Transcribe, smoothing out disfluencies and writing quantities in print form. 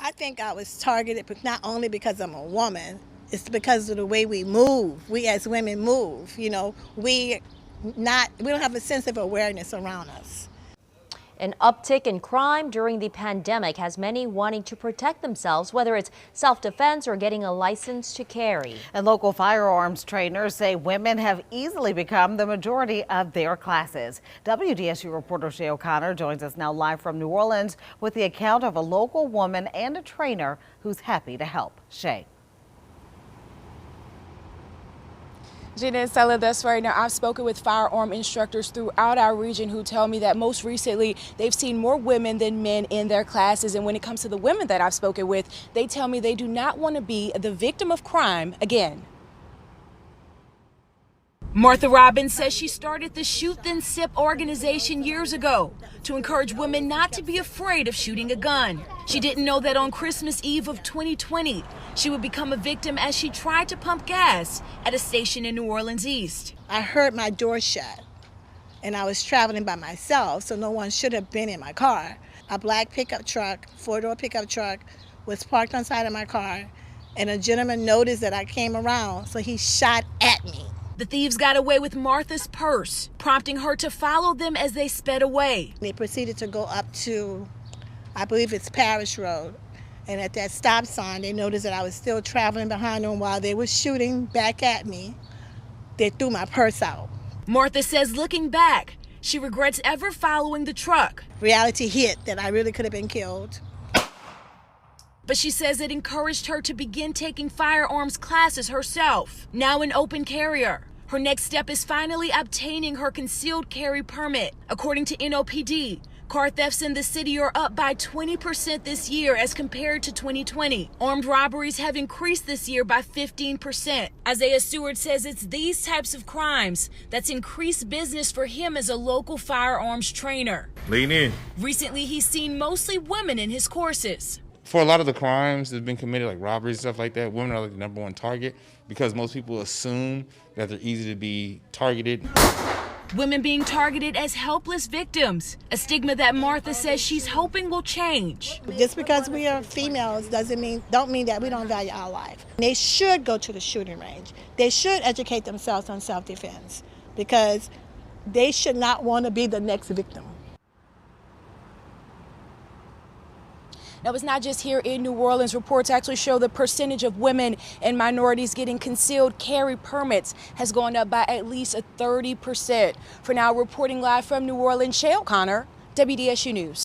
I think I was targeted, but not only because I'm a woman. It's because of the way we move. We as women move. You know, we don't have a sense of awareness around us. An uptick in crime during the pandemic has many wanting to protect themselves, whether it's self-defense or getting a license to carry. And local firearms trainers say women have easily become the majority of their classes. WDSU reporter Shay O'Connor joins us now live from New Orleans with the account of a local woman and a trainer who's happy to help. Shay. Gina and Stella, thus right now, I've spoken with firearm instructors throughout our region who tell me that most recently they've seen more women than men in their classes. And when it comes to the women that I've spoken with, they tell me they do not want to be the victim of crime again. Martha Robbins says she started the Shoot Then Sip organization years ago to encourage women not to be afraid of shooting a gun. She didn't know that on Christmas Eve of 2020, she would become a victim as she tried to pump gas at a station in New Orleans East. I heard my door shut, and I was traveling by myself, so no one should have been in my car. A black pickup truck, four-door pickup truck, was parked on the side of my car, and a gentleman noticed that I came around, so he shot at me. The thieves got away with Martha's purse, prompting her to follow them as they sped away. They proceeded to go up to, I believe it's Parish Road, and at that stop sign, they noticed that I was still traveling behind them while they were shooting back at me. They threw my purse out. Martha says looking back, she regrets ever following the truck. Reality hit that I really could have been killed. But she says it encouraged her to begin taking firearms classes herself. Now an open carrier, her next step is finally obtaining her concealed carry permit. According to NOPD, car thefts in the city are up by 20% this year as compared to 2020. Armed robberies have increased this year by 15%. Isaiah Stewart says it's these types of crimes that's increased business for him as a local firearms trainer. Lean in. Recently, he's seen mostly women in his courses. For a lot of the crimes that have been committed, like robberies and stuff like that, women are like the #1 target because most people assume that they're easy to be targeted. Women being targeted as helpless victims, a stigma that Martha says she's hoping will change. Just because we are females don't mean that we don't value our life. They should go to the shooting range. They should educate themselves on self-defense because they should not want to be the next victim. Now, it's not just here in New Orleans. Reports actually show the percentage of women and minorities getting concealed carry permits has gone up by at least 30%. For now, reporting live from New Orleans, Shay O'Connor, WDSU News.